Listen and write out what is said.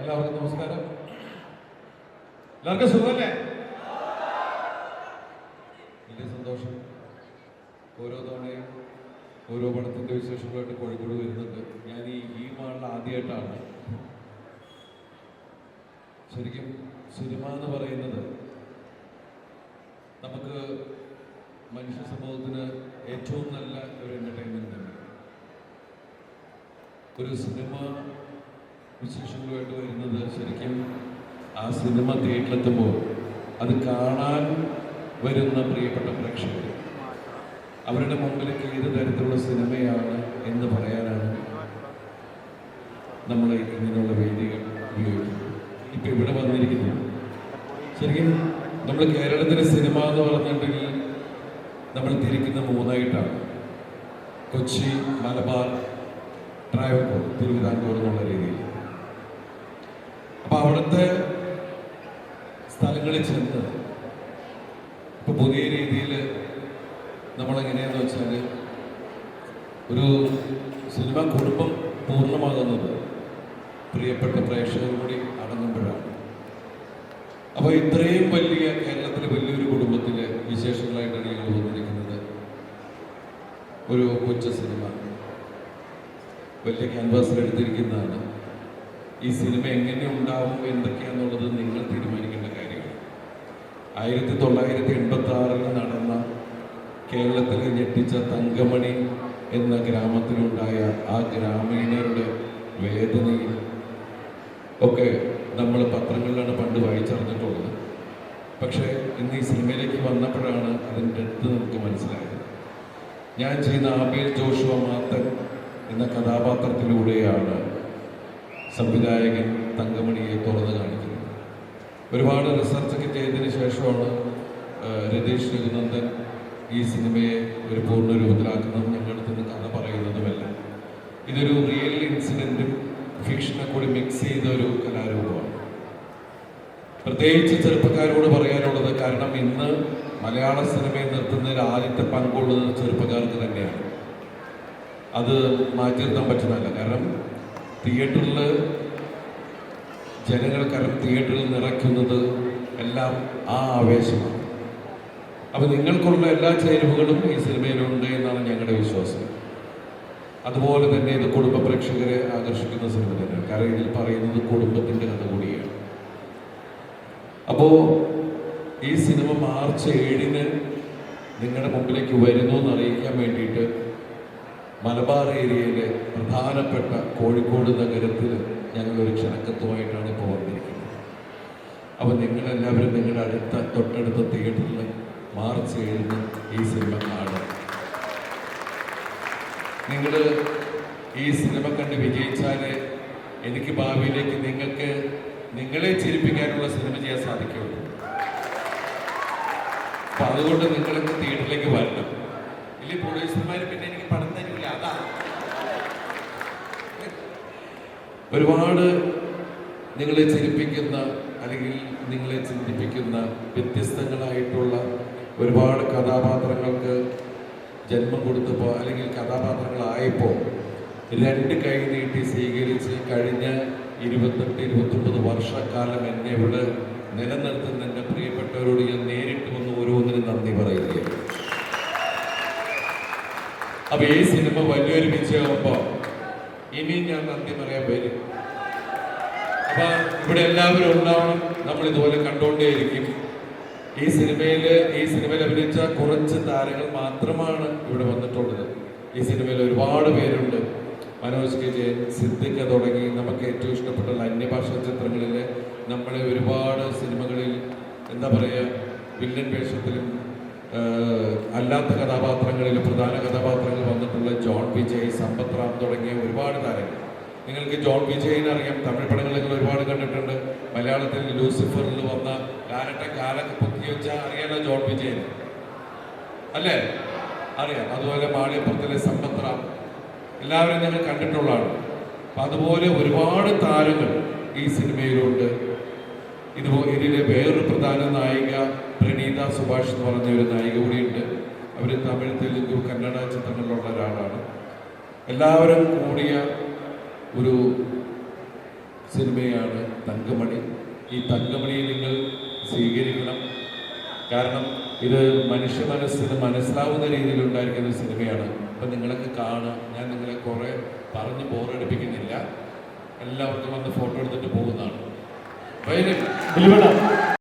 എല്ലാവർക്കും നമസ്കാരം. എല്ലാവർക്കും സുഖമല്ലേ? വലിയ സന്തോഷം. ഓരോ തവണയും ഓരോ പടത്തിന്റെ വിശേഷങ്ങളായിട്ട് കോഴിക്കോട് വരുന്നുണ്ട്. ഞാൻ ഈ മാളിൽ ആദ്യമായിട്ടാണ്. ശരിക്കും സിനിമ എന്ന് പറയുന്നത് നമുക്ക് മനുഷ്യ സമൂഹത്തിന് ഏറ്റവും നല്ല ഒരു എന്റർടൈൻമെന്റ് തന്നെ. ഒരു സിനിമ വിശേഷങ്ങളുമായിട്ട് വരുന്നത് ശരിക്കും ആ സിനിമ തിയേറ്ററിലെത്തുമ്പോൾ അത് കാണാൻ വരുന്ന പ്രിയപ്പെട്ട പ്രേക്ഷകർ അവരുടെ മുമ്പിലേക്ക് ഏത് തരത്തിലുള്ള സിനിമയാണ് എന്ന് പറയാനാണ് നമ്മൾ ഇങ്ങനെയുള്ള വേദികൾ ഉപയോഗിക്കുന്നത്. ഇപ്പം ഇവിടെ വന്നിരിക്കുന്നത് ശരിക്കും നമ്മൾ കേരളത്തിലെ സിനിമ എന്ന് പറഞ്ഞിട്ടുണ്ടെങ്കിൽ നമ്മൾ തിരിക്കുന്ന മൂന്നായിട്ടാണ്: കൊച്ചി, മലബാർ, ട്രാവൻകൂർ, തിരുവിതാംകൂർ എന്നുള്ള രീതിയിൽ. അപ്പൊ അവിടുത്തെ സ്ഥലങ്ങളിൽ ചെന്ന് ഇപ്പൊ പുതിയ രീതിയിൽ നമ്മളെങ്ങനെയാന്ന് വെച്ചാൽ ഒരു സിനിമ കുടുംബം പൂർണ്ണമാകുന്നത് പ്രിയപ്പെട്ട പ്രേക്ഷകർ കൂടി അടങ്ങുമ്പോഴാണ്. അപ്പൊ ഇത്രയും വലിയ കേരളത്തിലെ വലിയൊരു കുടുംബത്തിലെ വിശേഷങ്ങളായിട്ടാണ് ഞങ്ങൾ വന്നിരിക്കുന്നത്. ഒരു കൊച്ചു സിനിമ വലിയ ക്യാൻവാസിൽ എടുത്തിരിക്കുന്നതാണ്. ഈ സിനിമ എങ്ങനെ ഉണ്ടാവും എന്തൊക്കെയാണെന്നുള്ളത് നിങ്ങൾ തീരുമാനിക്കേണ്ട കാര്യമാണ്. 1986 നടന്ന കേരളത്തിലെ ഞെട്ടിച്ച തങ്കമണി എന്ന ഗ്രാമത്തിലുണ്ടായ ആ ഗ്രാമീണരുടെ വേദനയിൽ ഒക്കെ നമ്മൾ പത്രങ്ങളിലാണ് പണ്ട് വായിച്ചറിഞ്ഞിട്ടുള്ളത്. പക്ഷേ ഇന്ന് ഈ സിനിമയിലേക്ക് വന്നപ്പോഴാണ് അതിൻ്റെ ഡെപ്ത് നമുക്ക് മനസ്സിലായത്. ഞാൻ ചെയ്യുന്ന ആബേൽ ജോഷുവ മാത്തൻ എന്ന കഥാപാത്രത്തിലൂടെയാണ് സംവിധായകൻ തങ്കമണിയെ തുറന്നു കാണിക്കുന്നത്. ഒരുപാട് റിസർച്ചൊക്കെ ചെയ്തതിന് ശേഷമാണ് രതീഷ് രഘുനന്ദൻ ഈ സിനിമയെ ഒരു പൂർണ്ണ രൂപത്തിലാക്കുന്നതും ഞങ്ങളുടെ അടുത്ത് നിന്ന് കഥ പറയുന്നതുമല്ല. ഇതൊരു റിയൽ ഇൻസിഡൻറ്റും ഫിക്ഷനെ കൂടി മിക്സ് ചെയ്ത ഒരു കലാരൂപമാണ്. പ്രത്യേകിച്ച് ചെറുപ്പക്കാരോട് പറയാനുള്ളത്, കാരണം ഇന്ന് മലയാള സിനിമയെ നിർത്തുന്നതിൽ ആദ്യത്തെ പങ്കുള്ളത് ചെറുപ്പക്കാർക്ക് തന്നെയാണ്. അത് മാറ്റി നിർത്താൻ പറ്റുന്നതല്ല. കാരണം തിയേറ്ററിൽ തിയേറ്ററിൽ നിറയ്ക്കുന്നത് എല്ലാം ആ ആവേശമാണ്. അപ്പം നിങ്ങൾക്കുള്ള എല്ലാ ചേരുവകളും ഈ സിനിമയിലുണ്ട് എന്നാണ് ഞങ്ങളുടെ വിശ്വാസം. അതുപോലെ തന്നെ ഇത് കുടുംബ പ്രേക്ഷകരെ ആകർഷിക്കുന്ന സിനിമ തന്നെയാണ്. കാരണം ഇതിൽ പറയുന്നത് കുടുംബത്തിൻ്റെ കഥ കൂടിയാണ്. അപ്പോൾ ഈ സിനിമ മാർച്ച് 7 നിങ്ങളുടെ മുമ്പിലേക്ക് വരുന്നു എന്ന് അറിയിക്കാൻ വേണ്ടിയിട്ട് മലബാർ ഏരിയയിലെ പ്രധാനപ്പെട്ട കോഴിക്കോട് നഗരത്തിൽ ഞങ്ങളൊരു ക്ഷണക്കത്തുമായിട്ടാണ് ഇപ്പോൾ വന്നിരിക്കുന്നത്. അപ്പോൾ നിങ്ങളെല്ലാവരും നിങ്ങളുടെ തൊട്ടടുത്ത തിയേറ്ററിൽ മാർച്ച് 7 ഈ സിനിമ കാണുക. നിങ്ങൾ ഈ സിനിമ കണ്ട് വിജയിച്ചാലേ എനിക്ക് ഭാവിയിലേക്ക് നിങ്ങളെ ചിരിപ്പിക്കാനുള്ള സിനിമ ചെയ്യാൻ സാധിക്കുള്ളൂ. അപ്പം അതുകൊണ്ട് നിങ്ങളൊക്കെ തിയേറ്ററിലേക്ക് വരണം. ഇല്ലെങ്കിൽ പ്രൊഡ്യൂസർമാർ പിന്നെ എനിക്ക് പണം തരില്ല. അതാ ഒരുപാട് നിങ്ങളെ ചിരിപ്പിക്കുന്ന അല്ലെങ്കിൽ നിങ്ങളെ ചിന്തിപ്പിക്കുന്ന വ്യത്യസ്തങ്ങളായിട്ടുള്ള ഒരുപാട് കഥാപാത്രങ്ങൾക്ക് ജന്മം കൊടുത്തപ്പോൾ അല്ലെങ്കിൽ കഥാപാത്രങ്ങളായപ്പോൾ 2 കൈ നീട്ടി സ്വീകരിച്ച് കഴിഞ്ഞ 28-29 വർഷക്കാലം എന്നെ ഇവിടെ നിലനിർത്തുന്ന എൻ്റെ പ്രിയപ്പെട്ടവരോട് ഞാൻ നേരിട്ട് വന്ന് ഓരോന്നിനും നന്ദി പറയുകയാണ്. അപ്പൊ ഈ സിനിമ വലിയൊരു വിജയമാകുമ്പോൾ ഇനിയും ഞാൻ നന്ദി പറയാൻ വരും. അപ്പൊ ഇവിടെ എല്ലാവരും ഉണ്ടാവണം. നമ്മൾ ഇതുപോലെ കണ്ടുകൊണ്ടേയിരിക്കും. ഈ സിനിമയിൽ അഭിനയിച്ച കുറച്ച് താരങ്ങൾ മാത്രമാണ് ഇവിടെ വന്നിട്ടുള്ളത്. ഈ സിനിമയിൽ ഒരുപാട് പേരുണ്ട്. മനോജ് കെ ജയൻ, സിദ്ദിഖ തുടങ്ങി നമുക്ക് ഏറ്റവും ഇഷ്ടപ്പെട്ടുള്ള അന്യഭാഷാ ചിത്രങ്ങളിൽ നമ്മളെ ഒരുപാട് സിനിമകളിൽ എന്താ പറയുക, വില്ലൻ വേഷത്തിലും അല്ലാത്ത കഥാപാത്രങ്ങളിൽ പ്രധാന കഥാപാത്രങ്ങൾ വന്നിട്ടുള്ള ജോൺ വിജയ്, സമ്പത്ത് റാം തുടങ്ങിയ ഒരുപാട് താരങ്ങൾ. നിങ്ങൾക്ക് ജോൺ വിജയിനെ അറിയാം. തമിഴ് പടങ്ങൾ നിങ്ങൾ ഒരുപാട് കണ്ടിട്ടുണ്ട്. മലയാളത്തിൽ ലൂസിഫറിൽ വന്ന കാലൊക്കെ പൊക്കി വെച്ചാൽ അറിയാലോ ജോൺ വിജയൻ അല്ലേ? അറിയാം. അതുപോലെ മാളിയപ്പുറത്തിലെ സമ്പത്ത് റാം എല്ലാവരും ഞങ്ങൾ കണ്ടിട്ടുള്ളതാണ്. അപ്പം അതുപോലെ ഒരുപാട് താരങ്ങൾ ഈ സിനിമയിലുണ്ട്. ഇതിലെ വേറൊരു പ്രധാന നായിക പ്രണീത സുഭാഷ് എന്ന് പറഞ്ഞ ഒരു നായിക കൂടിയുണ്ട്. അവർ തമിഴ്, തെലുങ്ക്, കന്നഡ ചിത്രങ്ങളിലുള്ള ഒരാളാണ്. എല്ലാവരും കൂടിയ ഒരു സിനിമയാണ് തങ്കമണി. ഈ തങ്കമണിയെ നിങ്ങൾ സ്വീകരിക്കണം. കാരണം ഇത് മനുഷ്യ മനസ്സിന് മനസ്സിലാവുന്ന രീതിയിൽ ഉണ്ടായിരിക്കുന്ന ഒരു സിനിമയാണ്. അപ്പം നിങ്ങളൊക്കെ കാണുക. ഞാൻ നിങ്ങളെ കുറേ പറഞ്ഞ് ബോറടിപ്പിക്കുന്നില്ല. എല്ലാവർക്കും വന്ന് ഫോട്ടോ എടുത്തിട്ട് പോകുന്നതാണ്.